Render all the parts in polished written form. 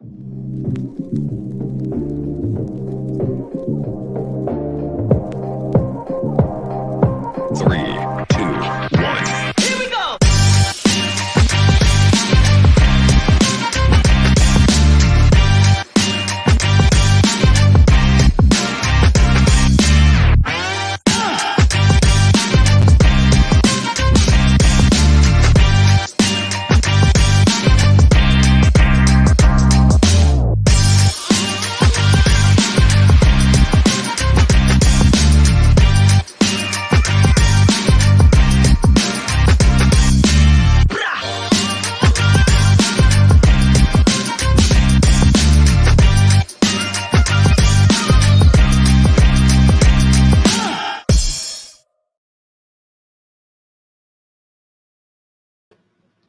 Three, two, one. Here we go!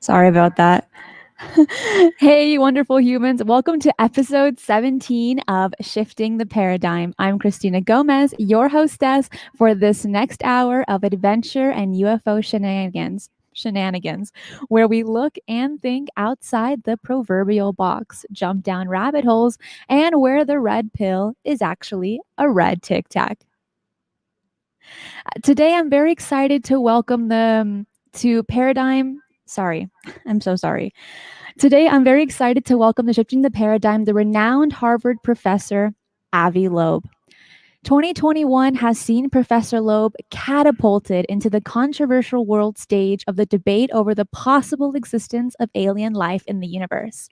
Sorry about that. Hey, wonderful humans. Welcome to episode 17 of Shifting the Paradigm. I'm Cristina Gomez, your hostess for this next hour of adventure and UFO shenanigans, where we look and think outside the proverbial box, jump down rabbit holes, and where the red pill is actually a red Tic Tac. Today, I'm very excited to welcome them to Paradigm. Sorry, I'm so sorry. Today, I'm very excited to welcome to Shifting the Paradigm the renowned Harvard professor, Avi Loeb. 2021 has seen Professor Loeb catapulted into the controversial world stage of the debate over the possible existence of alien life in the universe.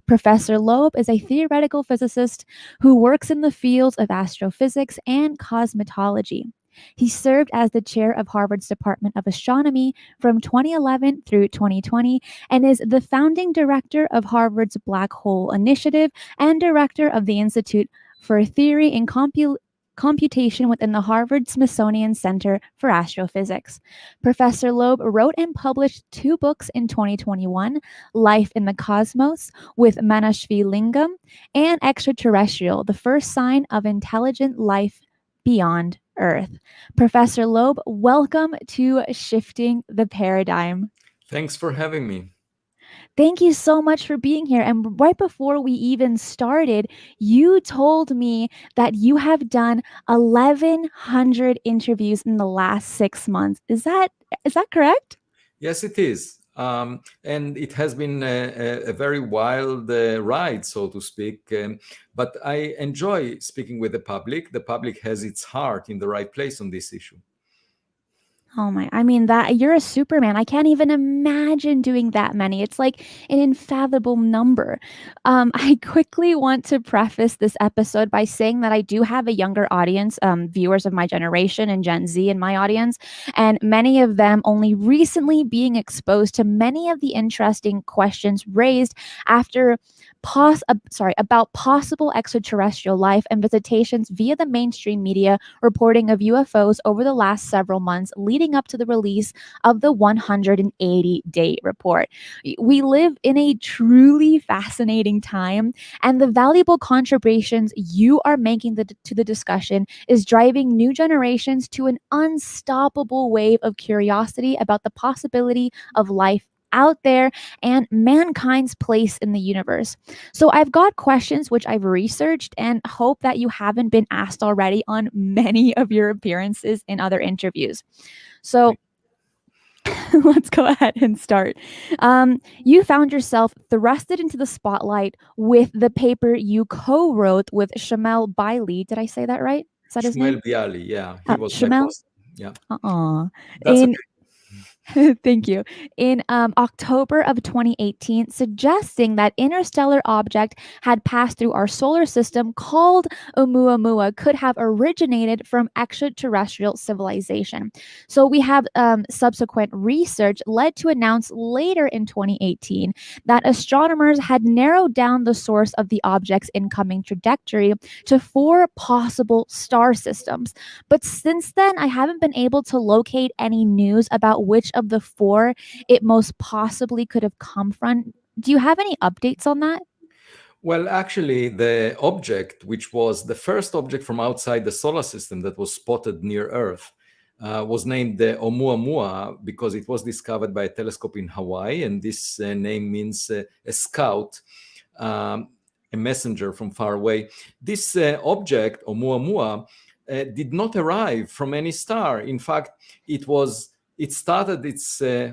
Professor Loeb is a theoretical physicist who works in the fields of astrophysics and cosmology. He served as the chair of Harvard's Department of Astronomy from 2011 through 2020 and is the founding director of Harvard's Black Hole Initiative and director of the Institute for Theory and Computation within the Harvard-Smithsonian Center for Astrophysics. Professor Loeb wrote and published 2 books in 2021, Life in the Cosmos with Manashvi Lingam and Extraterrestrial, the first sign of intelligent life beyond Earth. Professor Loeb, welcome to Shifting the Paradigm. Thanks for having me. Thank you so much for being here. And right before we even started, you told me that you have done 1,100 interviews in the last 6 months. Is that correct? Yes, it is. And it has been a very wild ride, so to speak. But I enjoy speaking with the public. The public has its heart in the right place on this issue. Oh my, I mean, that you're a Superman. I can't even imagine doing that many. It's like an unfathomable number. I quickly want to preface this episode by saying that I do have a younger audience, viewers of my generation and Gen Z in my audience, and many of them only recently being exposed to many of the interesting questions raised after about possible extraterrestrial life and visitations via the mainstream media reporting of UFOs over the last several months leading up to the release of the 180-day report. We live in a truly fascinating time, and the valuable contributions you are making to the discussion is driving new generations to an unstoppable wave of curiosity about the possibility of life out there and mankind's place in the universe. So I've got questions which I've researched and hope that you haven't been asked already on many of your appearances in other interviews. So let's go ahead and start. You found yourself thrusted into the spotlight with the paper you co-wrote with Shamel Bailey. Did I say that right? Is that his name? Bialy, yeah. He was Shamel? my boss. Yeah. That's okay. Thank you. In October of 2018, suggesting that interstellar object had passed through our solar system called Oumuamua could have originated from extraterrestrial civilization. So we have subsequent research led to announce later in 2018 that astronomers had narrowed down the source of the object's incoming trajectory to 4 possible star systems. But since then, I haven't been able to locate any news about which of the 4 it most possibly could have come from. Do you have any updates on that? Well, actually, the object, which was the first object from outside the solar system that was spotted near Earth, was named the Oumuamua because it was discovered by a telescope in Hawaii, and this name means a scout. a messenger from far away. This object, Oumuamua, did not arrive from any star. In fact, it started its uh,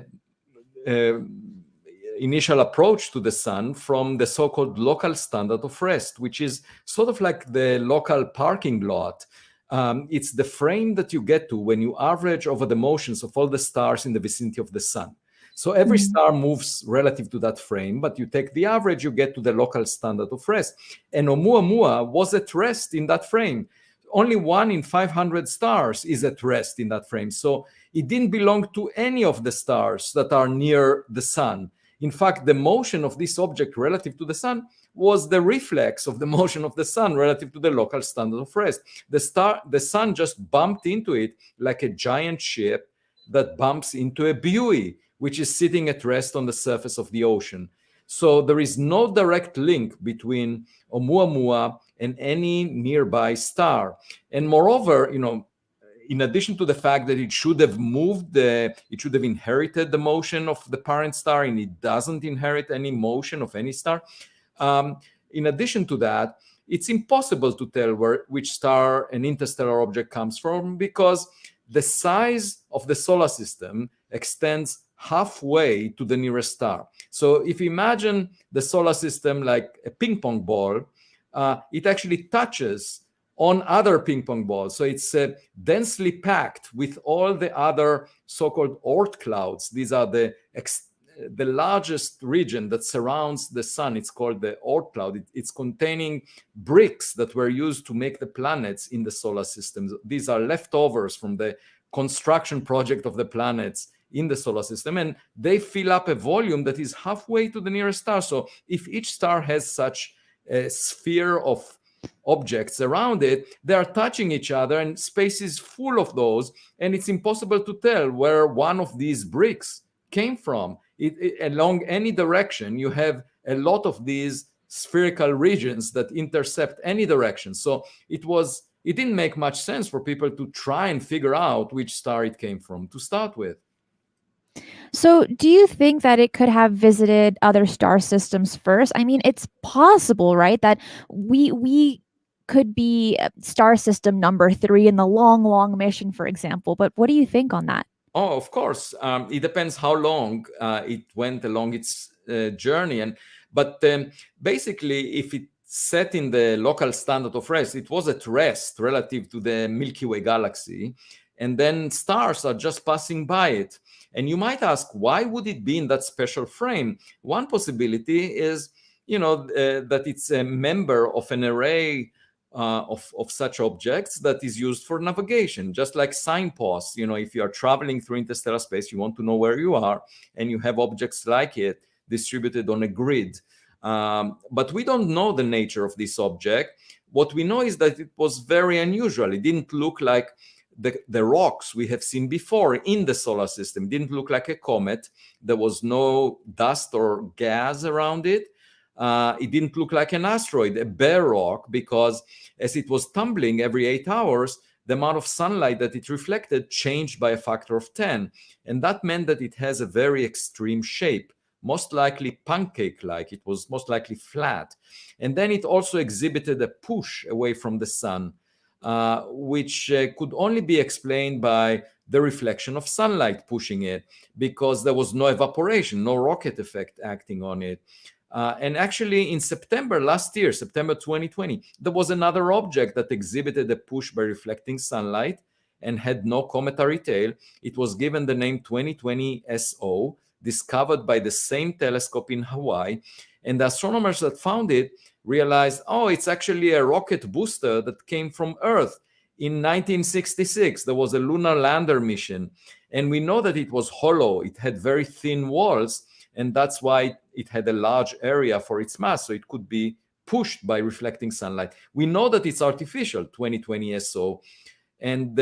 initial approach to the sun from the so-called local standard of rest, which is sort of like the local parking lot. It's the frame that you get to when you average over the motions of all the stars in the vicinity of the sun. So every star moves relative to that frame, but you take the average, you get to the local standard of rest. And Oumuamua was at rest in that frame. Only 1 in 500 stars is at rest in that frame. So it didn't belong to any of the stars that are near the sun. In fact, the motion of this object relative to the sun was the reflex of the motion of the sun relative to the local standard of rest. The sun just bumped into it like a giant ship that bumps into a buoy, which is sitting at rest on the surface of the ocean. So there is no direct link between Oumuamua and any nearby star. And moreover, in addition to the fact that it should have it should have inherited the motion of the parent star, and it doesn't inherit any motion of any star. In addition to that, it's impossible to tell which star an interstellar object comes from, because the size of the solar system extends halfway to the nearest star. So if you imagine the solar system like a ping pong ball, it actually touches on other ping pong balls. So it's densely packed with all the other so-called Oort clouds. These are the largest region that surrounds the sun. It's called the Oort cloud. It's containing bricks that were used to make the planets in the solar system. These are leftovers from the construction project of the planets in the solar system, and they fill up a volume that is halfway to the nearest star. So if each star has such a sphere of objects around it, they are touching each other, and space is full of those, and it's impossible to tell where one of these bricks came from. Along any direction, you have a lot of these spherical regions that intercept any direction. So it didn't make much sense for people to try and figure out which star it came from to start with. So, do you think that it could have visited other star systems first? I mean, it's possible, right, that we could be star system number 3 in the long mission, for example. But what do you think on that? Oh, of course. It depends how long it went along its journey. But basically, if it set in the local standard of rest, it was at rest relative to the Milky Way galaxy. And then stars are just passing by it. And you might ask, why would it be in that special frame? One possibility is, that it's a member of an array of such objects that is used for navigation, just like signposts. If you are traveling through interstellar space, you want to know where you are, and you have objects like it distributed on a grid. But we don't know the nature of this object. What we know is that it was very unusual. It didn't look like the rocks we have seen before in the solar system. It didn't look like a comet. There was no dust or gas around it. It didn't look like an asteroid, a bare rock, because as it was tumbling every 8 hours, the amount of sunlight that it reflected changed by a factor of 10. And that meant that it has a very extreme shape, most likely pancake-like. It was most likely flat. And then it also exhibited a push away from the sun, which could only be explained by the reflection of sunlight pushing it, because there was no evaporation, no rocket effect acting on it. And actually, in September last year, September 2020, there was another object that exhibited a push by reflecting sunlight and had no cometary tail. It was given the name 2020 SO, discovered by the same telescope in Hawaii. And the astronomers that found it realized, it's actually a rocket booster that came from Earth. In 1966, there was a lunar lander mission. And we know that it was hollow. It had very thin walls. And that's why it had a large area for its mass. So it could be pushed by reflecting sunlight. We know that it's artificial, 2020 SO. And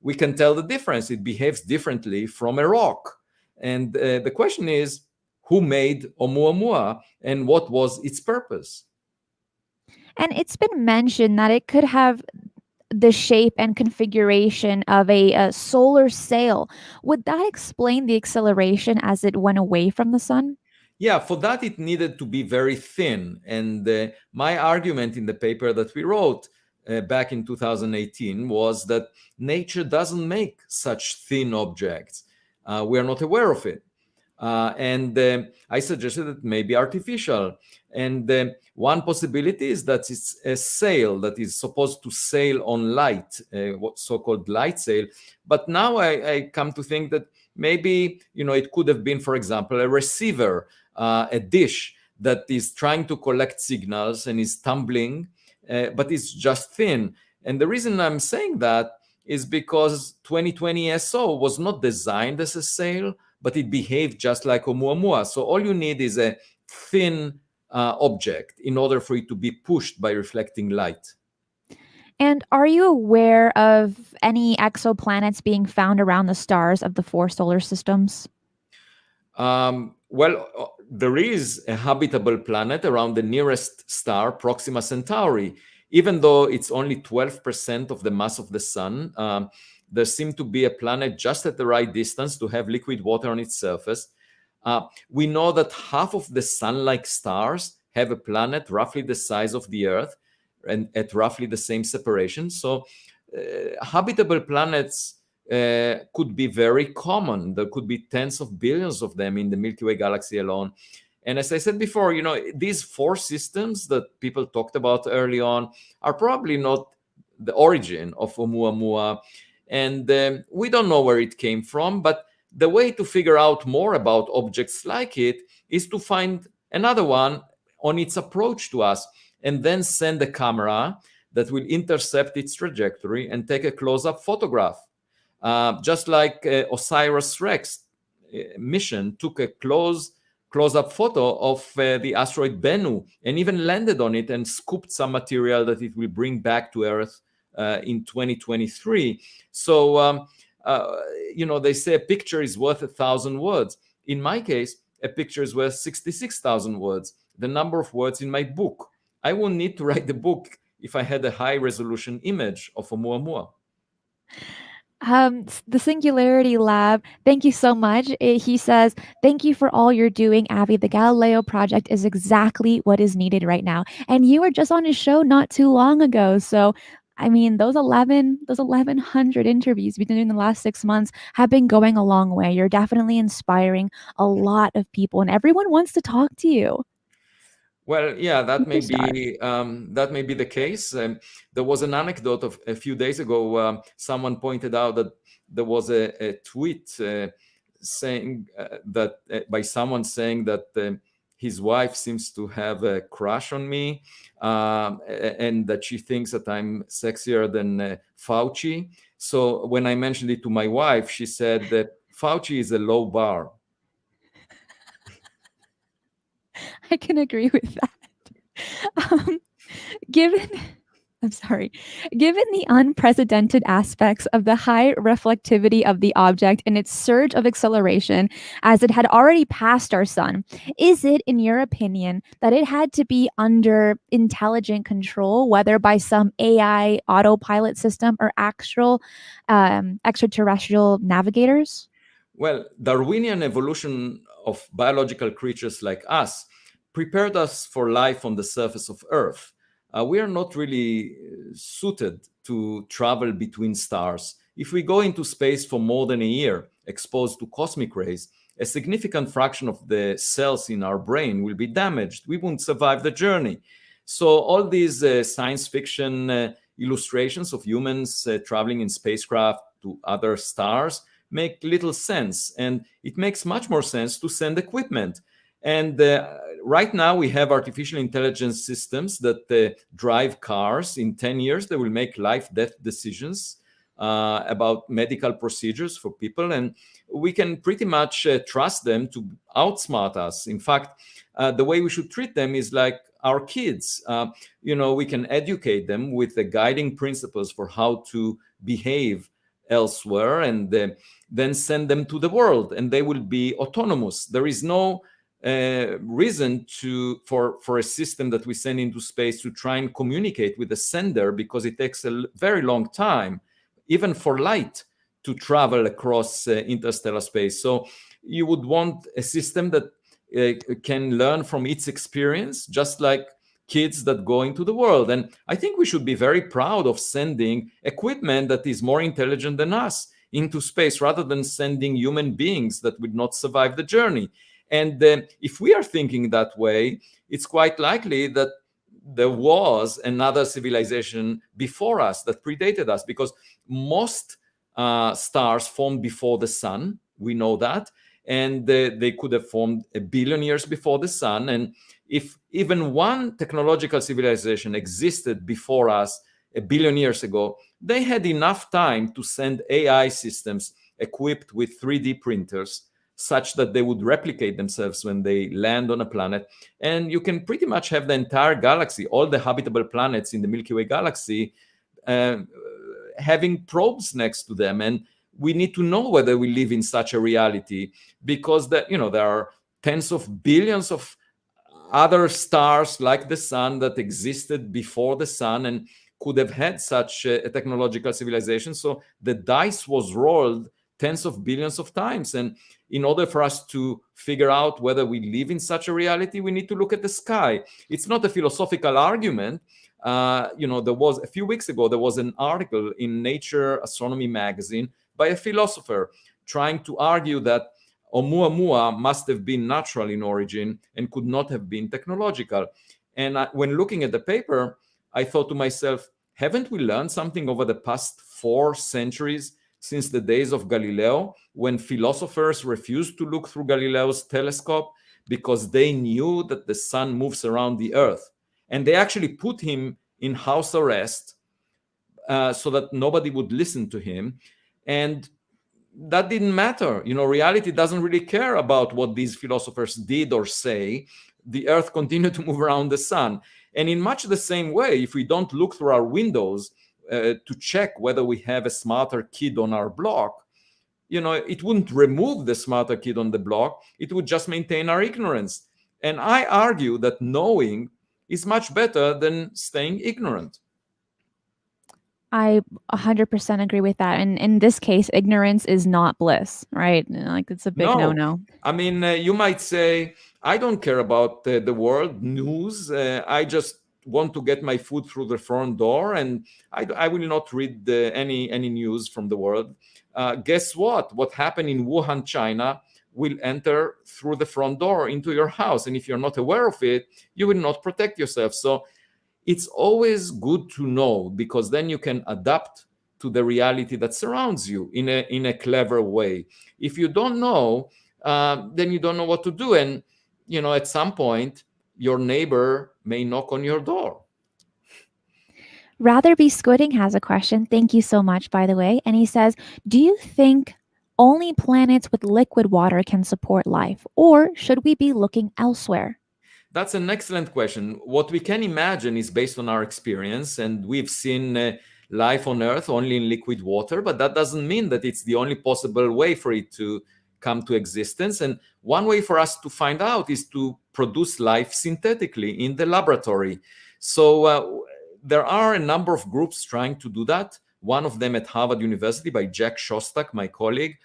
we can tell the difference. It behaves differently from a rock. And the question is, who made Oumuamua and what was its purpose? And it's been mentioned that it could have the shape and configuration of a solar sail. Would that explain the acceleration as it went away from the sun? Yeah, for that it needed to be very thin. And my argument in the paper that we wrote back in 2018 was that nature doesn't make such thin objects. We are not aware of it. And I suggested that maybe artificial. And one possibility is that it's a sail that is supposed to sail on light, what so-called light sail. But now I come to think that maybe, it could have been, for example, a receiver, a dish that is trying to collect signals and is tumbling, but it's just thin. And the reason I'm saying that is because 2020 SO was not designed as a sail, but it behaved just like Oumuamua. So all you need is a thin object in order for it to be pushed by reflecting light. And are you aware of any exoplanets being found around the stars of the 4 solar systems? Well, there is a habitable planet around the nearest star, Proxima Centauri. Even though it's only 12% of the mass of the sun, there seemed to be a planet just at the right distance to have liquid water on its surface. We know that half of the sun-like stars have a planet roughly the size of the Earth and at roughly the same separation. So habitable planets could be very common. There could be tens of billions of them in the Milky Way galaxy alone. And as I said before, these 4 systems that people talked about early on are probably not the origin of Oumuamua. And we don't know where it came from, but the way to figure out more about objects like it is to find another one on its approach to us, and then send a camera that will intercept its trajectory and take a close-up photograph. Just like OSIRIS-REx mission took a close-up photo of the asteroid Bennu and even landed on it and scooped some material that it will bring back to Earth in 2023. So, they say a picture is worth 1,000 words. In my case, a picture is worth 66,000 words, the number of words in my book. I wouldn't need to write the book if I had a high-resolution image of Oumuamua. The Singularity Lab, thank you so much. He says, thank you for all you're doing, Avi. The Galileo Project is exactly what is needed right now. And you were just on his show not too long ago. So, I mean, those 1,100 interviews we've been doing the last 6 months have been going a long way. You're definitely inspiring a lot of people, and everyone wants to talk to you. Well, yeah, that may be the case. There was an anecdote of a few days ago. Someone pointed out that there was a tweet saying that by someone saying that his wife seems to have a crush on me, and that she thinks that I'm sexier than Fauci. So when I mentioned it to my wife, she said that Fauci is a low bar. I can agree with that. Given the unprecedented aspects of the high reflectivity of the object and its surge of acceleration as it had already passed our sun, is it, in your opinion, that it had to be under intelligent control, whether by some AI autopilot system or actual extraterrestrial navigators? Well, Darwinian evolution of biological creatures like us prepared us for life on the surface of Earth. We are not really suited to travel between stars. If we go into space for more than a year, exposed to cosmic rays, a significant fraction of the cells in our brain will be damaged. We won't survive the journey. So all these science fiction illustrations of humans traveling in spacecraft to other stars make little sense. And it makes much more sense to send equipment. And right now we have artificial intelligence systems that drive cars. In 10 years, they will make life-death decisions about medical procedures for people. And we can pretty much trust them to outsmart us. In fact, the way we should treat them is like our kids. We can educate them with the guiding principles for how to behave elsewhere, and then send them to the world, and they will be autonomous. There is no reason for a system that we send into space to try and communicate with the sender, because it takes a very long time, even for light, to travel across interstellar space. So you would want a system that can learn from its experience, just like kids that go into the world. And I think we should be very proud of sending equipment that is more intelligent than us into space, rather than sending human beings that would not survive the journey. And if we are thinking that way, it's quite likely that there was another civilization before us that predated us, because most stars formed before the sun. We know that. And they could have formed 1 billion years before the sun. And if even one technological civilization existed before us 1 billion years ago, they had enough time to send AI systems equipped with 3D printers, such that they would replicate themselves when they land on a planet. And you can pretty much have the entire galaxy, all the habitable planets in the Milky Way galaxy, having probes next to them. And we need to know whether we live in such a reality, because there are tens of billions of other stars like the sun that existed before the sun and could have had such a technological civilization. So the dice was rolled tens of billions of times. And in order for us to figure out whether we live in such a reality, we need to look at the sky. It's not a philosophical argument. There was a few weeks ago, there was an article in Nature Astronomy magazine by a philosopher trying to argue that Oumuamua must have been natural in origin and could not have been technological. And when looking at the paper, I thought to myself, haven't we learned something over the past 4 centuries, since the days of Galileo, when philosophers refused to look through Galileo's telescope because they knew that the sun moves around the earth? And they actually put him in house arrest so that nobody would listen to him. And that didn't matter. Reality doesn't really care about what these philosophers did or say. The earth continued to move around the sun. And in much the same way, if we don't look through our windows to check whether we have a smarter kid on our block, it wouldn't remove the smarter kid on the block. It would just maintain our ignorance. And I argue that knowing is much better than staying ignorant. I 100% agree with that. And in this case, ignorance is not bliss, right? Like, it's a big no-no. I mean, you might say, I don't care about the world news. I just want to get my food through the front door, and I will not read any news from the world. Guess what? What happened in Wuhan, China, will enter through the front door into your house. And if you're not aware of it, you will not protect yourself. So it's always good to know, because then you can adapt to the reality that surrounds you in a clever way. If you don't know, then you don't know what to do. And, at some point, your neighbor may knock on your door. Rather Be Squidding has a question. Thank you so much, by the way. And he says, do you think only planets with liquid water can support life, or should we be looking elsewhere? That's an excellent question. What we can imagine is based on our experience, and we've seen life on Earth only in liquid water, but that doesn't mean that it's the only possible way for it to come to existence. And one way for us to find out is to produce life synthetically in the laboratory. So there are a number of groups trying to do that. One of them at Harvard University by Jack Shostak, my colleague.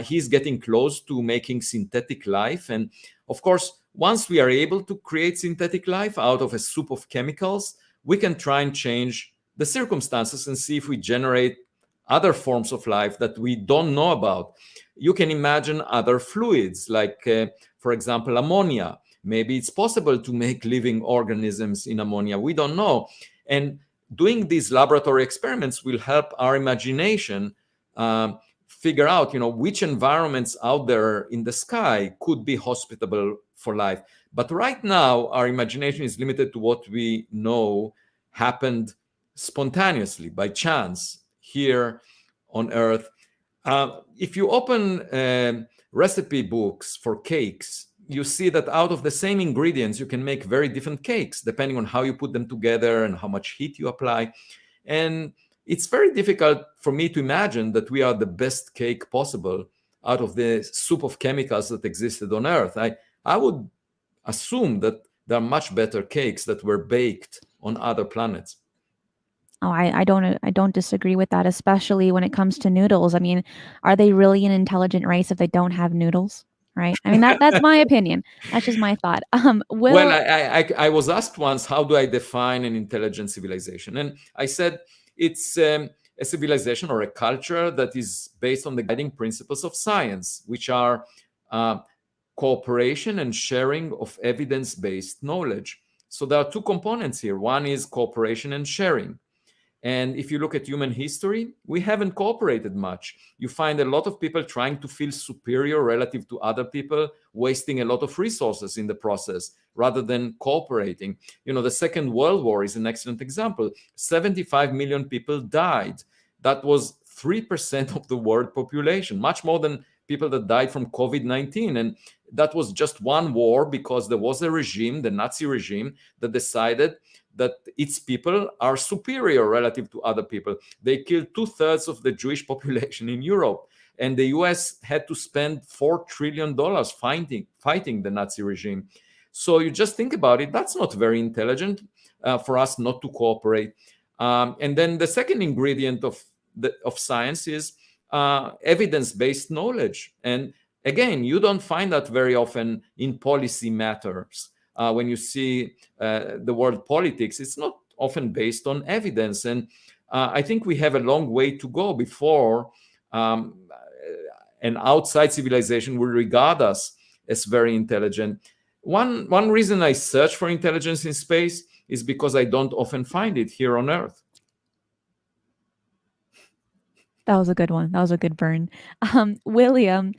He's getting close to making synthetic life. And of course, once we are able to create synthetic life out of a soup of chemicals, we can try and change the circumstances and see if we generate other forms of life that we don't know about. You can imagine other fluids, like, for example, ammonia. Maybe it's possible to make living organisms in ammonia. We don't know. And doing these laboratory experiments will help our imagination figure out, which environments out there in the sky could be hospitable for life. But right now, our imagination is limited to what we know happened spontaneously, by chance, here on Earth. If you open recipe books for cakes, you see that out of the same ingredients, you can make very different cakes, depending on how you put them together and how much heat you apply. And it's very difficult for me to imagine that we are the best cake possible out of the soup of chemicals that existed on Earth. I would assume that there are much better cakes that were baked on other planets. Oh, I don't disagree with that, especially when it comes to noodles. I mean, are they really an intelligent race if they don't have noodles, right? I mean, that's my opinion. That's just my thought. Well, Will, I was asked once, how do I define an intelligent civilization? And I said it's a civilization or a culture that is based on the guiding principles of science, which are uh, cooperation and sharing of evidence-based knowledge. So there are two components here. One is cooperation and sharing. And if you look at human history, we haven't cooperated much. You find a lot of people trying to feel superior relative to other people, wasting a lot of resources in the process rather than cooperating. You know, the Second World War is an excellent example. 75 million people died. That was 3% of the world population, much more than people that died from COVID-19. And that was just one war because there was a regime, the Nazi regime, that decided that its people are superior relative to other people. They killed 2/3 of the Jewish population in Europe. And the US had to spend $4 trillion fighting the Nazi regime. So you just think about it, that's not very intelligent for us not to cooperate. And then the second ingredient of science is evidence-based knowledge. And again, you don't find that very often in policy matters. When you see the word politics, it's not often based on evidence. And I think we have a long way to go before an outside civilization will regard us as very intelligent. One reason I search for intelligence in space is because I don't often find it here on Earth. that was a good one. That was a good burn. William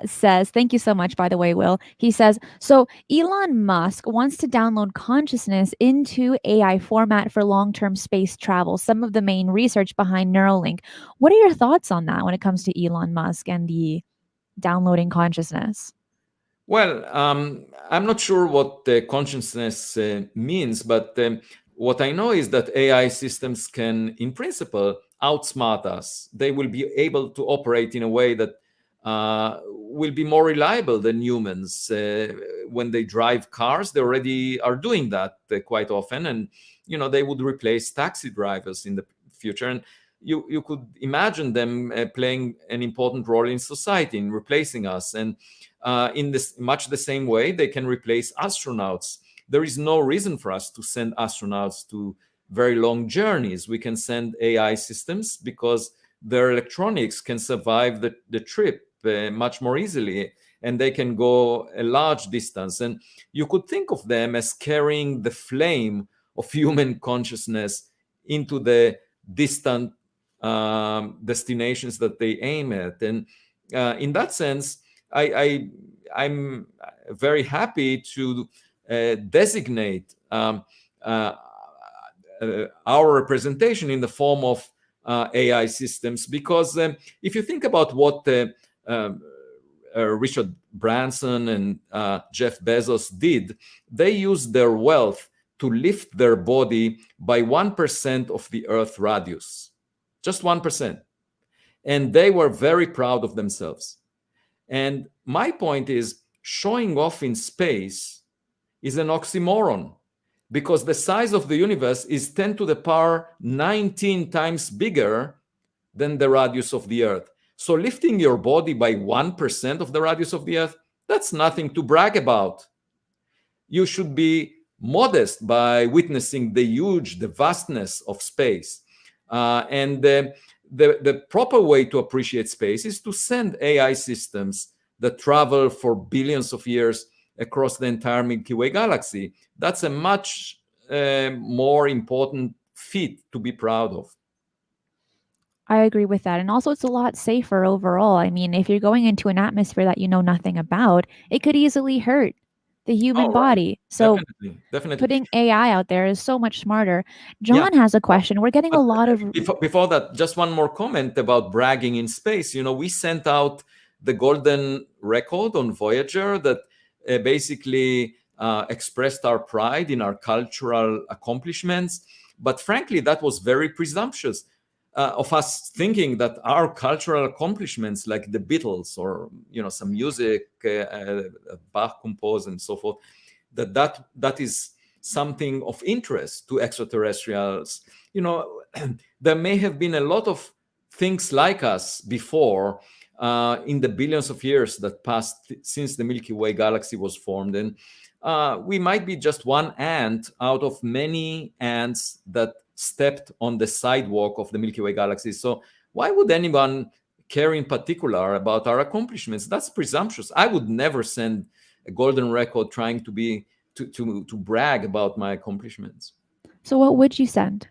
says, thank you so much, by the way, Will. He says, so Elon Musk wants to download consciousness into AI format for long-term space travel, some of the main research behind Neuralink. What are your thoughts on that when it comes to Elon Musk and the downloading consciousness? Well, I'm not sure what the consciousness means, but what I know is that AI systems can, in principle, outsmart us. They will be able to operate in a way that will be more reliable than humans. When they drive cars, they already are doing that quite often, and they would replace taxi drivers in the future. And you could imagine them playing an important role in society in replacing us. And in this much the same way, they can replace astronauts. There is no reason for us to send astronauts to very long journeys. We can send AI systems because their electronics can survive the trip much more easily, and they can go a large distance. And you could think of them as carrying the flame of human consciousness into the distant destinations that they aim at. And in that sense, I'm very happy to designate our representation in the form of AI systems, because if you think about what Richard Branson and Jeff Bezos did, they used their wealth to lift their body by 1% of the Earth radius, just 1%. And they were very proud of themselves. And my point is, showing off in space is an oxymoron, because the size of the universe is 10 to the power 19 times bigger than the radius of the Earth. So lifting your body by 1% of the radius of the Earth, that's nothing to brag about. You should be modest by witnessing the vastness of space. And the proper way to appreciate space is to send AI systems that travel for billions of years across the entire Milky Way galaxy. That's a much more important feat to be proud of. I agree with that. And also, it's a lot safer overall. I mean, if you're going into an atmosphere that you know nothing about, it could easily hurt the human body. So Definitely. putting AI out there is so much smarter. John has a question. We're getting a lot of... Before that, just one more comment about bragging in space. We sent out the golden record on Voyager that basically expressed our pride in our cultural accomplishments. But frankly, that was very presumptuous of us, thinking that our cultural accomplishments, like the Beatles or some music Bach composed and so forth, that is something of interest to extraterrestrials. There may have been a lot of things like us before, in the billions of years that passed since the Milky Way galaxy was formed. And we might be just one ant out of many ants that stepped on the sidewalk of the Milky Way galaxy. So why would anyone care in particular about our accomplishments? That's presumptuous. I would never send a golden record trying to brag about my accomplishments. So what would you send?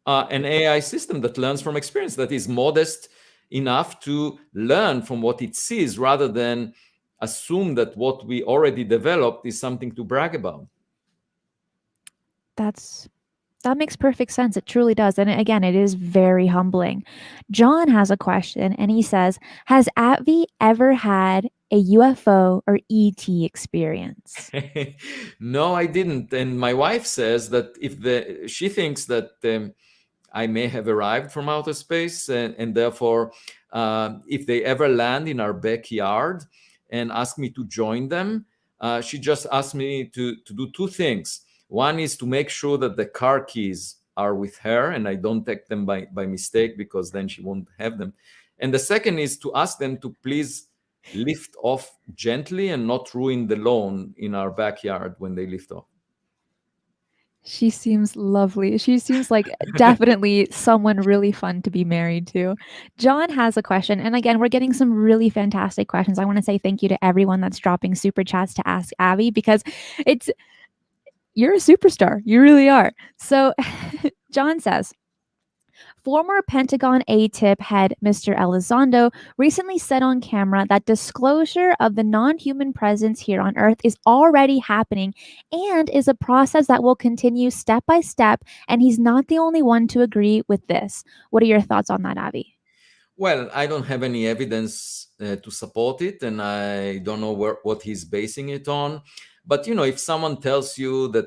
An AI system that learns from experience, that is modest enough to learn from what it sees rather than assume that what we already developed is something to brag about. That makes perfect sense. It truly does. And again, it is very humbling. John has a question and he says, has Avi ever had a UFO or ET experience? No, I didn't. And my wife says that she thinks that I may have arrived from outer space, and therefore, if they ever land in our backyard and ask me to join them, she just asked me to do two things. One is to make sure that the car keys are with her and I don't take them by mistake, because then she won't have them. And the second is to ask them to please lift off gently and not ruin the lawn in our backyard when they lift off. She seems lovely. She seems like definitely someone really fun to be married to. John has a question. And again, we're getting some really fantastic questions. I want to say thank you to everyone that's dropping super chats to ask Avi, because you're a superstar. You really are. So John says, former Pentagon A-tip head Mr. Elizondo recently said on camera that disclosure of the non-human presence here on Earth is already happening and is a process that will continue step by step, and he's not the only one to agree with this. What are your thoughts on that, Avi? Well, I don't have any evidence to support it, and I don't know what he's basing it on. But, if someone tells you that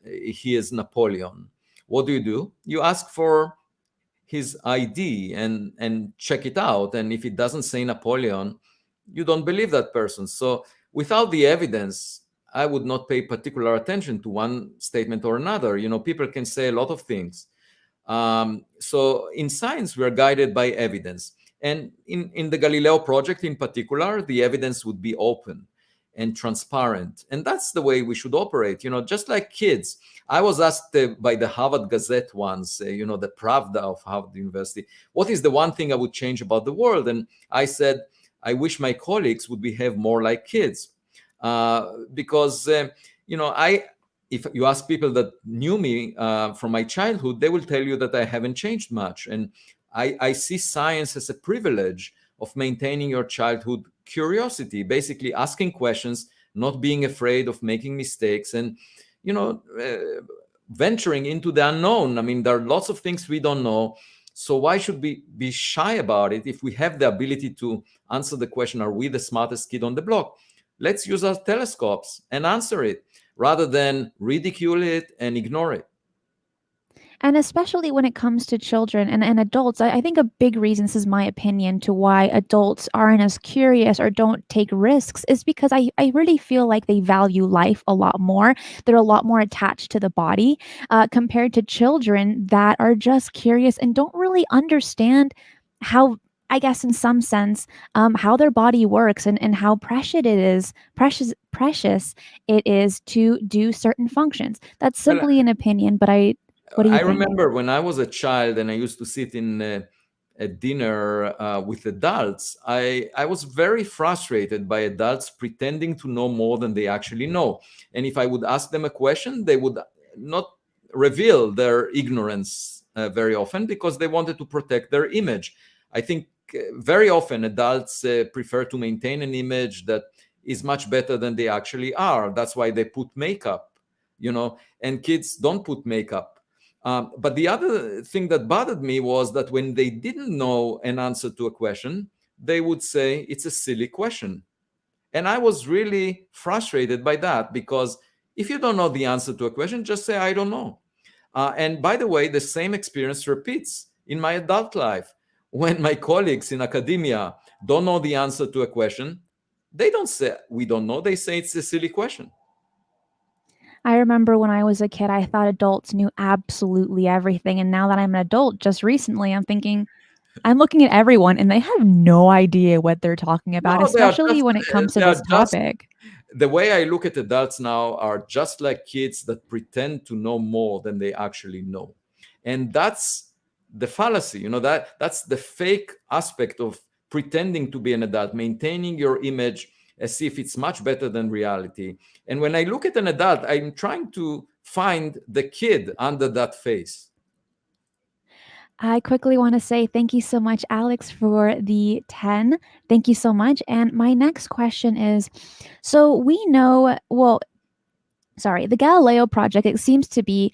he is Napoleon, what do? You ask for his ID and check it out. And if it doesn't say Napoleon, you don't believe that person. So without the evidence, I would not pay particular attention to one statement or another. People can say a lot of things. So in science, we are guided by evidence. And in the Galileo Project in particular, the evidence would be open and transparent. And that's the way we should operate, just like kids. I was asked by the Harvard Gazette once, the Pravda of Harvard University, what is the one thing I would change about the world? And I said, I wish my colleagues would behave more like kids. Because, if you ask people that knew me from my childhood, they will tell you that I haven't changed much. And I see science as a privilege of maintaining your childhood curiosity, basically asking questions, not being afraid of making mistakes, and venturing into the unknown. I mean, there are lots of things we don't know. So why should we be shy about it if we have the ability to answer the question, are we the smartest kid on the block? Let's use our telescopes and answer it rather than ridicule it and ignore it. And especially when it comes to children and adults, I think a big reason, this is my opinion, to why adults aren't as curious or don't take risks is because I really feel like they value life a lot more. They're a lot more attached to the body compared to children that are just curious and don't really understand how, I guess in some sense, how their body works and how precious it is to do certain functions. That's simply an opinion, but what do you think? Remember when I was a child and I used to sit in a dinner with adults, I was very frustrated by adults pretending to know more than they actually know. And if I would ask them a question, they would not reveal their ignorance very often because they wanted to protect their image. I think very often adults prefer to maintain an image that is much better than they actually are. That's why they put makeup, and kids don't put makeup. But the other thing that bothered me was that when they didn't know an answer to a question, they would say, it's a silly question. And I was really frustrated by that, because if you don't know the answer to a question, just say, I don't know. And by the way, the same experience repeats in my adult life. When my colleagues in academia don't know the answer to a question, they don't say, we don't know. They say it's a silly question. I remember when I was a kid, I thought adults knew absolutely everything. And now that I'm an adult, just recently, I'm thinking, I'm looking at everyone and they have no idea what they're talking about, No, they are especially just when it comes to they are this just topic. the way I look at adults now are just like kids that pretend to know more than they actually know. And that's the fallacy, that's the fake aspect of pretending to be an adult, maintaining your image as if it's much better than reality. And when I look at an adult, I'm trying to find the kid under that face. I quickly want to say thank you so much, Alex, for the 10. Thank you so much. And my next question is, so we know, well, sorry, the Galileo Project, it seems to me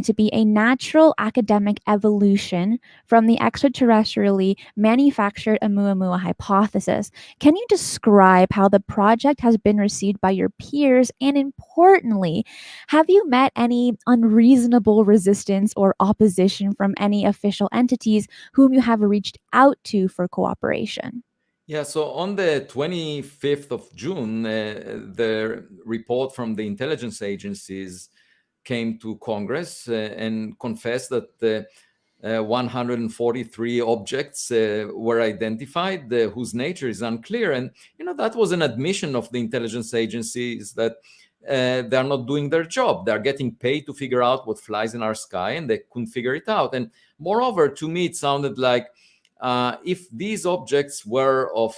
to be a natural academic evolution from the extraterrestrially manufactured Oumuamua hypothesis. Can you describe how the project has been received by your peers? And importantly, have you met any unreasonable resistance or opposition from any official entities whom you have reached out to for cooperation? Yeah, so on the 25th of June, the report from the intelligence agencies came to Congress and confessed that 143 objects were identified whose nature is unclear. And, that was an admission of the intelligence agencies that they're not doing their job. They're getting paid to figure out what flies in our sky, and they couldn't figure it out. And moreover, to me, it sounded like if these objects were of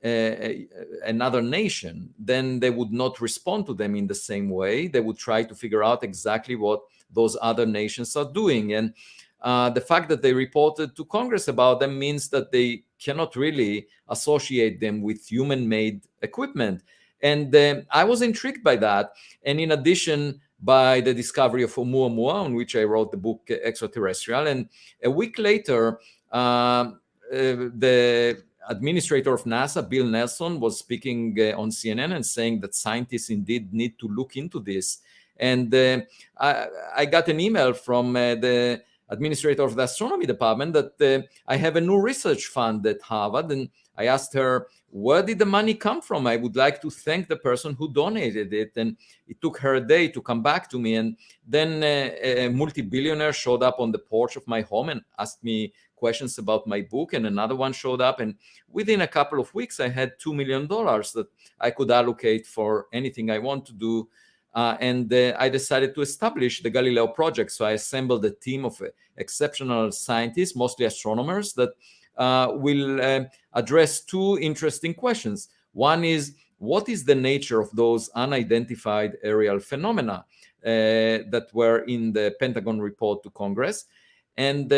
another nation, then they would not respond to them in the same way. They would try to figure out exactly what those other nations are doing. And the fact that they reported to Congress about them means that they cannot really associate them with human-made equipment. And I was intrigued by that. And in addition, by the discovery of Oumuamua, on which I wrote the book Extraterrestrial. And a week later, the administrator of NASA, Bill Nelson, was speaking on CNN and saying that scientists indeed need to look into this. And I got an email from the administrator of the astronomy department that I have a new research fund at Harvard. And I asked her, where did the money come from? I would like to thank the person who donated it. And it took her a day to come back to me. And then a multi-billionaire showed up on the porch of my home and asked me questions about my book, and another one showed up. And within a couple of weeks, I had $2 million that I could allocate for anything I want to do. And I decided to establish the Galileo Project. So I assembled a team of exceptional scientists, mostly astronomers, that will address two interesting questions. One is, what is the nature of those unidentified aerial phenomena that were in the Pentagon report to Congress? And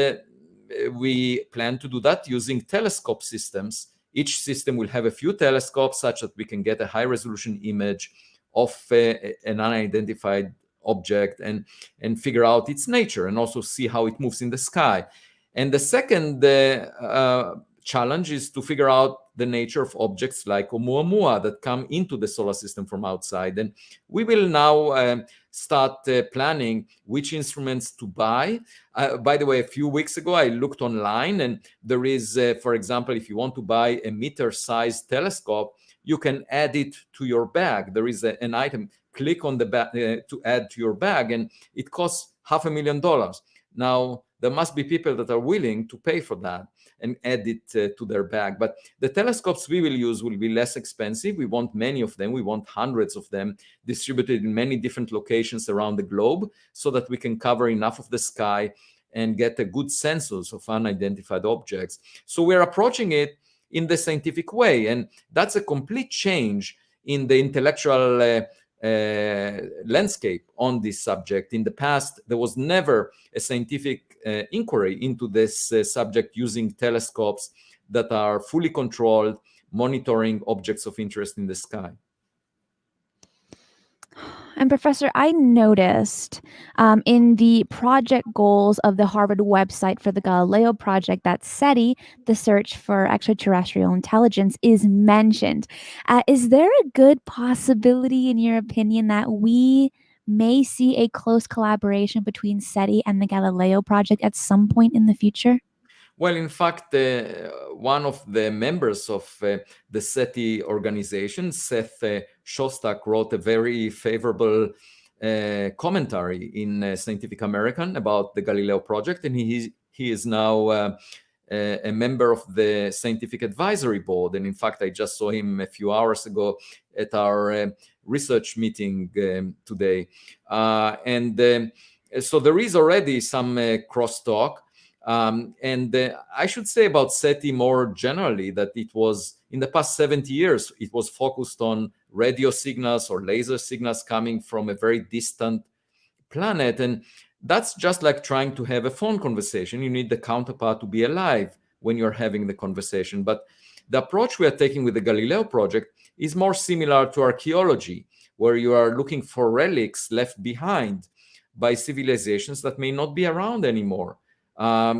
we plan to do that using telescope systems. Each system will have a few telescopes such that we can get a high-resolution image of an unidentified object and figure out its nature and also see how it moves in the sky. And the second challenge is to figure out the nature of objects like Oumuamua that come into the solar system from outside. And we will now start planning which instruments to buy. By the way, a few weeks ago, I looked online, and there is, for example, if you want to buy a meter-sized telescope, you can add it to your bag. There is an item, click on the bag to add to your bag, and it costs $500,000. Now, there must be people that are willing to pay for that and add it to their bag. But the telescopes we will use will be less expensive. We want many of them. We want hundreds of them distributed in many different locations around the globe so that we can cover enough of the sky and get a good census of unidentified objects. So we're approaching it in the scientific way. And that's a complete change in the intellectual landscape on this subject. In the past, there was never a scientific inquiry into this subject using telescopes that are fully controlled, monitoring objects of interest in the sky. And Professor, I noticed in the project goals of the Harvard website for the Galileo Project that SETI, the search for extraterrestrial intelligence, is mentioned. Is there a good possibility, in your opinion, that we may see a close collaboration between SETI and the Galileo Project at some point in the future? Well, in fact, one of the members of the SETI organization, Seth Shostak, wrote a very favorable commentary in Scientific American about the Galileo Project, and he is now a member of the scientific advisory board. And in fact, I just saw him a few hours ago at our research meeting today. So there is already some crosstalk. I should say about SETI more generally that it was, in the past 70 years, it was focused on radio signals or laser signals coming from a very distant planet. And that's just like trying to have a phone conversation. You need the counterpart to be alive when you're having the conversation. But the approach we are taking with the Galileo Project is more similar to archaeology, where you are looking for relics left behind by civilizations that may not be around anymore.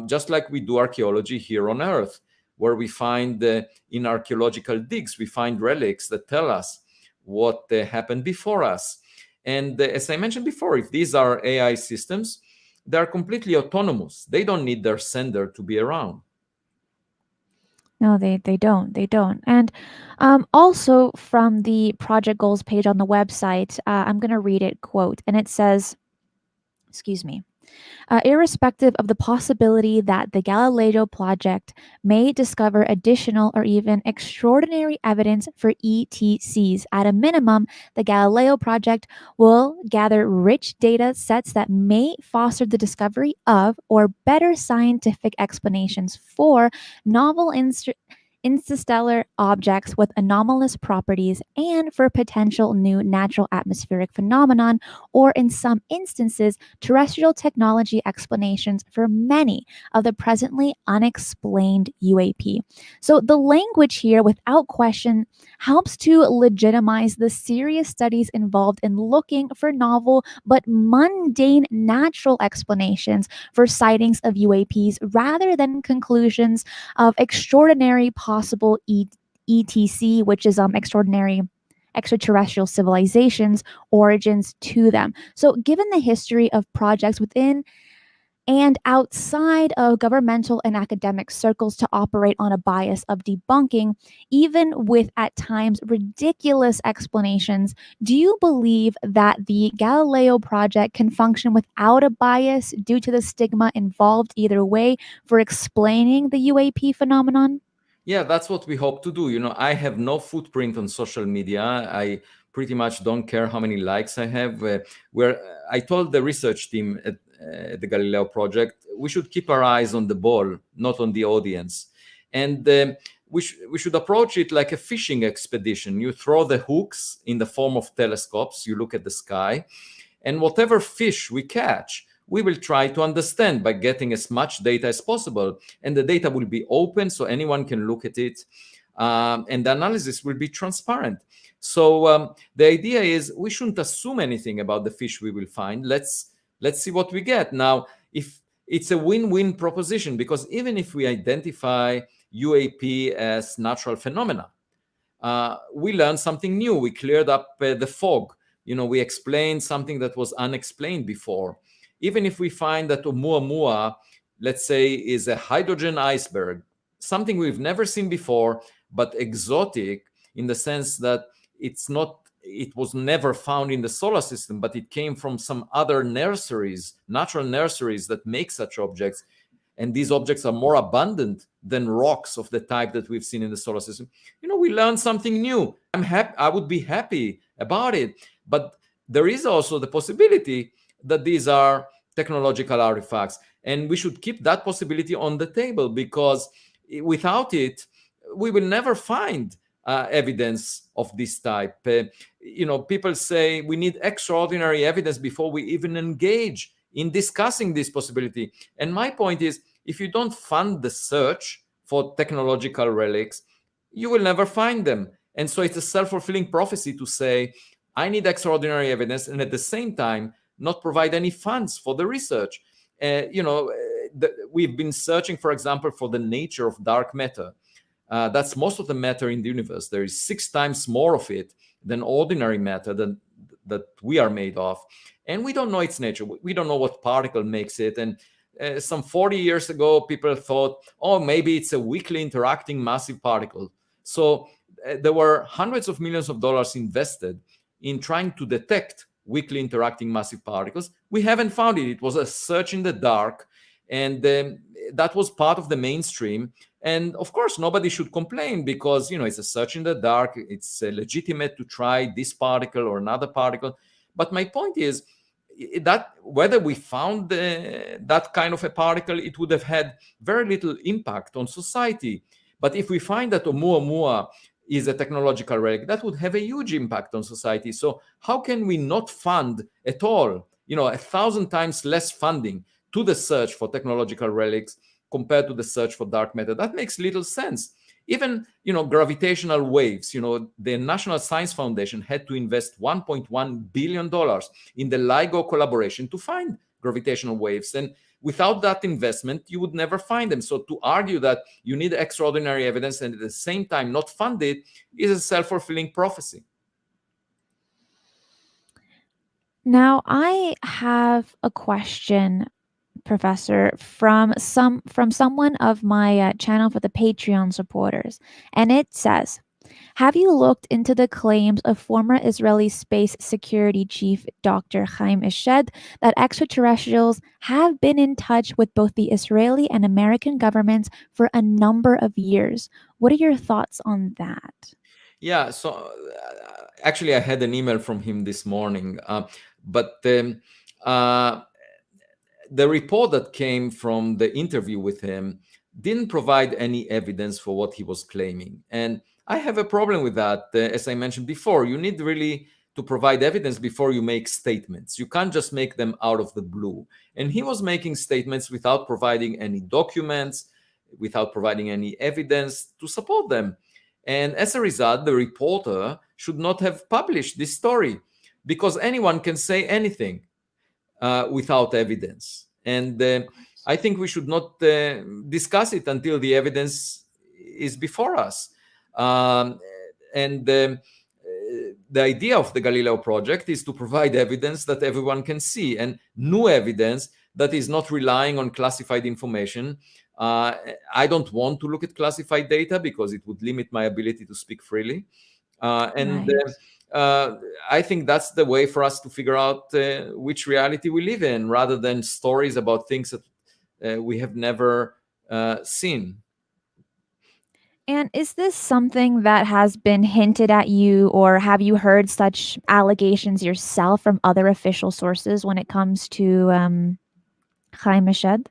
Just like we do archaeology here on Earth, where we find in archaeological digs, we find relics that tell us what happened before us. And as I mentioned before, if these are AI systems, they're completely autonomous. They don't need their sender to be around. No, they don't. They don't. And also from the project goals page on the website, I'm going to read it, quote, and it says, excuse me. Irrespective of the possibility that the Galileo Project may discover additional or even extraordinary evidence for ETCs, at a minimum, the Galileo Project will gather rich data sets that may foster the discovery of or better scientific explanations for novel interstellar objects with anomalous properties and for potential new natural atmospheric phenomenon, or in some instances, terrestrial technology explanations for many of the presently unexplained UAP. So the language here, without question, helps to legitimize the serious studies involved in looking for novel but mundane natural explanations for sightings of UAPs rather than conclusions of extraordinary possible ETC, which is extraordinary extraterrestrial civilizations, origins to them. So given the history of projects within and outside of governmental and academic circles to operate on a bias of debunking, even with at times ridiculous explanations, do you believe that the Galileo Project can function without a bias due to the stigma involved either way for explaining the UAP phenomenon? Yeah, that's what we hope to do. I have no footprint on social media. I pretty much don't care how many likes I have. Where I told the research team at the Galileo Project, we should keep our eyes on the ball, not on the audience. And we should approach it like a fishing expedition. You throw the hooks in the form of telescopes, you look at the sky, and whatever fish we catch, we will try to understand by getting as much data as possible. And the data will be open so anyone can look at it. And the analysis will be transparent. So the idea is we shouldn't assume anything about the fish we will find. Let's see what we get. Now, if it's a win-win proposition, because even if we identify UAP as natural phenomena, we learned something new. We cleared up the fog. We explained something that was unexplained before. Even if we find that Oumuamua, let's say, is a hydrogen iceberg, something we've never seen before, but exotic in the sense that it was never found in the solar system, but it came from some other nurseries, natural nurseries that make such objects. And these objects are more abundant than rocks of the type that we've seen in the solar system. We learned something new. I would be happy about it. But there is also the possibility that these are technological artifacts. And we should keep that possibility on the table, because without it, we will never find evidence of this type. People say we need extraordinary evidence before we even engage in discussing this possibility. And my point is, if you don't fund the search for technological relics, you will never find them. And so it's a self-fulfilling prophecy to say, I need extraordinary evidence, and at the same time, not provide any funds for the research. We've been searching, for example, for the nature of dark matter. That's most of the matter in the universe. There is 6 times more of it than ordinary matter that we are made of. And we don't know its nature. We don't know what particle makes it. And some 40 years ago, people thought, maybe it's a weakly interacting massive particle. So there were hundreds of millions of dollars invested in trying to detect weakly interacting massive particles. We haven't found it. It was a search in the dark. And that was part of the mainstream. And of course, nobody should complain because, it's a search in the dark. It's legitimate to try this particle or another particle. But my point is that whether we found that kind of a particle, it would have had very little impact on society. But if we find that Oumuamua is a technological relic, that would have a huge impact on society. So how can we not fund at all, 1,000 times less funding to the search for technological relics compared to the search for dark matter? That makes little sense. Even, gravitational waves, the National Science Foundation had to invest $1.1 billion in the LIGO collaboration to find gravitational waves. And without that investment, you would never find them. So to argue that you need extraordinary evidence and at the same time not fund it is a self-fulfilling prophecy. Now, I have a question, Professor, from someone of my channel for the Patreon supporters, and it says, have you looked into the claims of former Israeli space security chief Dr. Chaim Eshed that extraterrestrials have been in touch with both the Israeli and American governments for a number of years? What are your thoughts on that? Yeah, so actually I had an email from him this morning, but the report that came from the interview with him didn't provide any evidence for what he was claiming. And I have a problem with that. As I mentioned before, you need really to provide evidence before you make statements. You can't just make them out of the blue. And he was making statements without providing any documents, without providing any evidence to support them. And as a result, the reporter should not have published this story because anyone can say anything without evidence. And I think we should not discuss it until the evidence is before us. And the idea of the Galileo Project is to provide evidence that everyone can see and new evidence that is not relying on classified information. I don't want to look at classified data because it would limit my ability to speak freely. I think that's the way for us to figure out which reality we live in, rather than stories about things that we have never seen. And is this something that has been hinted at you, or have you heard such allegations yourself from other official sources when it comes to Chaim Eshed?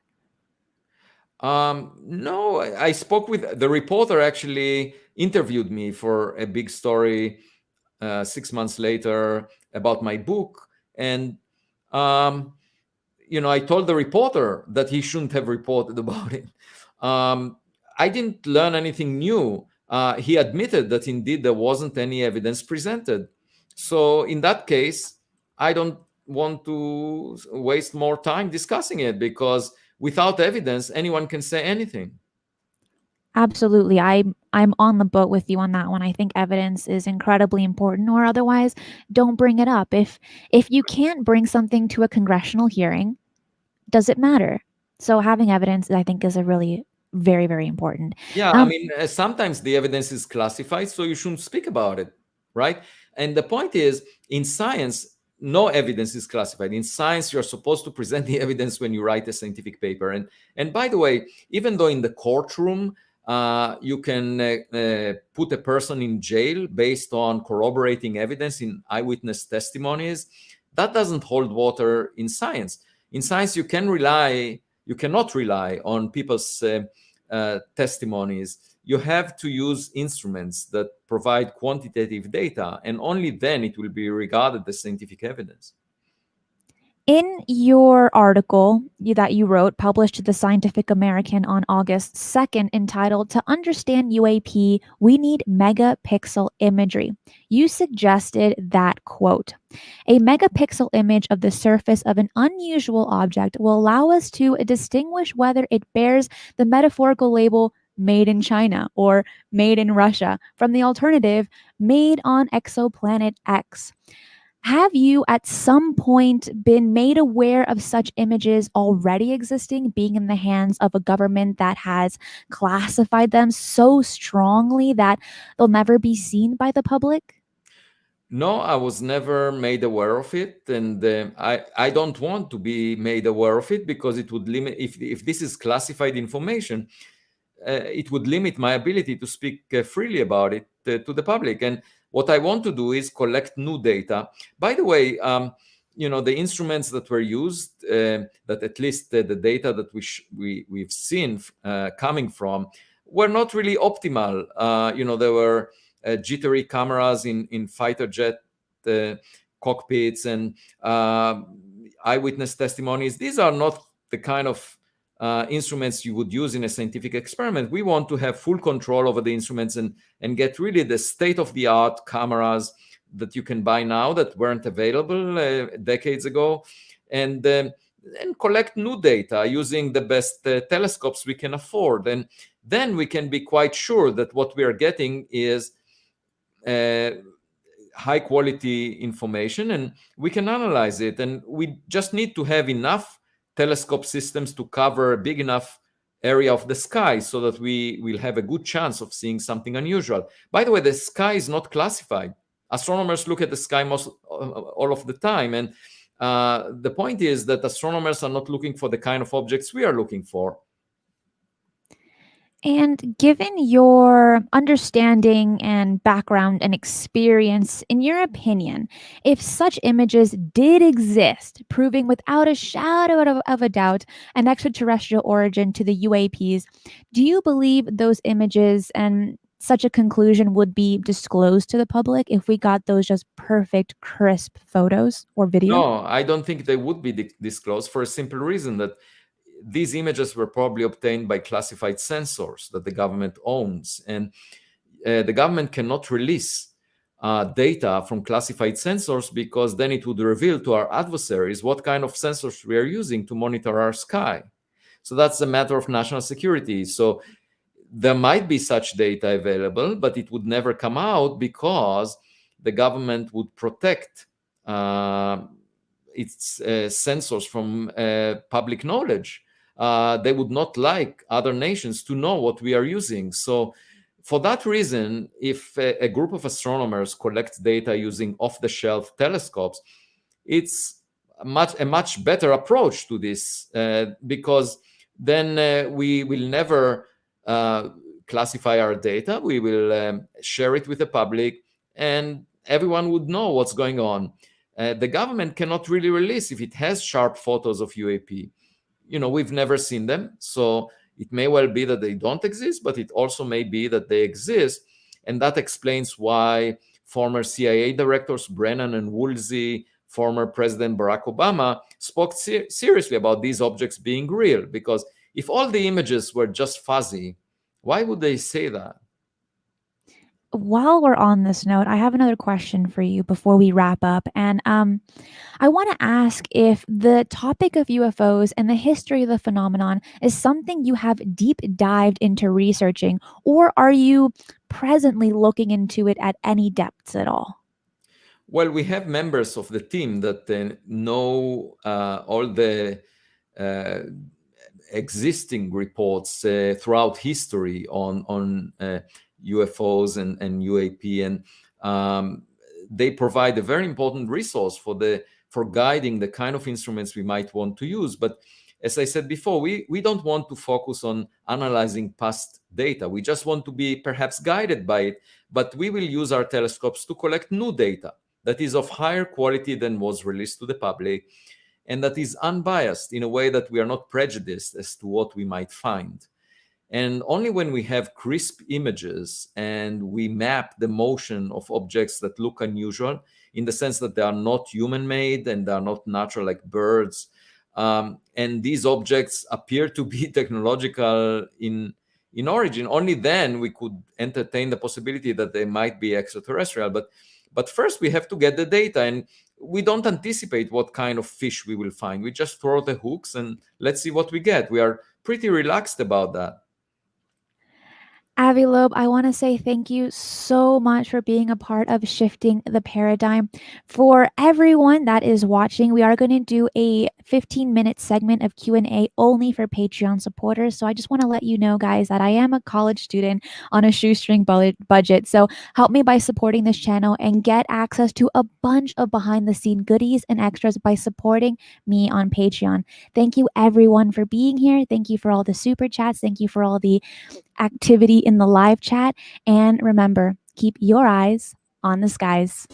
No, I spoke with the reporter, actually interviewed me for a big story 6 months later about my book. And, I told the reporter that he shouldn't have reported about it. I didn't learn anything new. He admitted that indeed there wasn't any evidence presented. So in that case, I don't want to waste more time discussing it because without evidence, anyone can say anything. Absolutely. I'm on the boat with you on that one. I think evidence is incredibly important, or otherwise don't bring it up. If you can't bring something to a congressional hearing, does it matter? So having evidence, I think, is a really very, very important. Yeah, I mean, sometimes the evidence is classified, so you shouldn't speak about it, right? And the point is, in science, no evidence is classified. In science, you're supposed to present the evidence when you write a scientific paper. And by the way, even though in the courtroom, you can put a person in jail based on corroborating evidence in eyewitness testimonies, that doesn't hold water in science. In science, you cannot rely on people's testimonies. You have to use instruments that provide quantitative data, and only then it will be regarded as scientific evidence. In your article that you wrote, published to the Scientific American on August 2nd, entitled "To Understand UAP, We Need Megapixel Imagery," you suggested that, quote, "A megapixel image of the surface of an unusual object will allow us to distinguish whether it bears the metaphorical label made in China or made in Russia from the alternative made on exoplanet X." Have you at some point been made aware of such images already existing, being in the hands of a government that has classified them so strongly that they'll never be seen by the public? No, I was never made aware of it, and I don't want to be made aware of it because it would limit if this is classified information. It would limit my ability to speak freely about it to the public. And what I want to do is collect new data. By the way, the instruments that were used, that at least the data that we've seen coming from, were not really optimal. There were jittery cameras in fighter jet cockpits and eyewitness testimonies. These are not the kind of instruments you would use in a scientific experiment. We want to have full control over the instruments and get really the state-of-the-art cameras that you can buy now that weren't available decades ago, and collect new data using the best telescopes we can afford. And then we can be quite sure that what we are getting is high quality information, and we can analyze it. And we just need to have enough telescope systems to cover a big enough area of the sky so that we will have a good chance of seeing something unusual. By the way, the sky is not classified. Astronomers look at the sky most all of the time, and the point is that astronomers are not looking for the kind of objects we are looking for. And given your understanding and background and experience, in your opinion, if such images did exist, proving without a shadow of a doubt an extraterrestrial origin to the UAPs, do you believe those images and such a conclusion would be disclosed to the public if we got those just perfect, crisp photos or video? No, I don't think they would be disclosed, for a simple reason that these images were probably obtained by classified sensors that the government owns, and the government cannot release data from classified sensors because then it would reveal to our adversaries what kind of sensors we are using to monitor our sky. So that's a matter of national security. So there might be such data available, but it would never come out because the government would protect its sensors from public knowledge. They would not like other nations to know what we are using. So for that reason, if a group of astronomers collects data using off-the-shelf telescopes, it's a much better approach to this because then we will never classify our data. We will share it with the public, and everyone would know what's going on. The government cannot really release if it has sharp photos of UAP. We've never seen them, so it may well be that they don't exist, but it also may be that they exist, and that explains why former CIA directors Brennan and Woolsey, former President Barack Obama, spoke seriously about these objects being real, because if all the images were just fuzzy, why would they say that? While we're on this note, I have another question for you before we wrap up. And I want to ask if the topic of UFOs and the history of the phenomenon is something you have deep dived into researching, or are you presently looking into it at any depths at all? Well, we have members of the team that know all the existing reports throughout history on UFOs and UAP, and they provide a very important resource for guiding the kind of instruments we might want to use. But as I said before, we don't want to focus on analyzing past data. We just want to be perhaps guided by it, but we will use our telescopes to collect new data that is of higher quality than was released to the public, and that is unbiased in a way that we are not prejudiced as to what we might find. And only when we have crisp images and we map the motion of objects that look unusual, in the sense that they are not human-made and they are not natural like birds, and these objects appear to be technological in origin, only then we could entertain the possibility that they might be extraterrestrial. But first we have to get the data, and we don't anticipate what kind of fish we will find. We just throw the hooks and let's see what we get. We are pretty relaxed about that. Avi Loeb, I want to say thank you so much for being a part of shifting the paradigm. For everyone that is watching, we are going to do a 15-minute segment of Q&A only for Patreon supporters. So I just want to let you know, guys, that I am a college student on a shoestring budget. So help me by supporting this channel and get access to a bunch of behind-the-scene goodies and extras by supporting me on Patreon. Thank you, everyone, for being here. Thank you for all the super chats. Thank you for all the activity in the live chat. And remember, keep your eyes on the skies.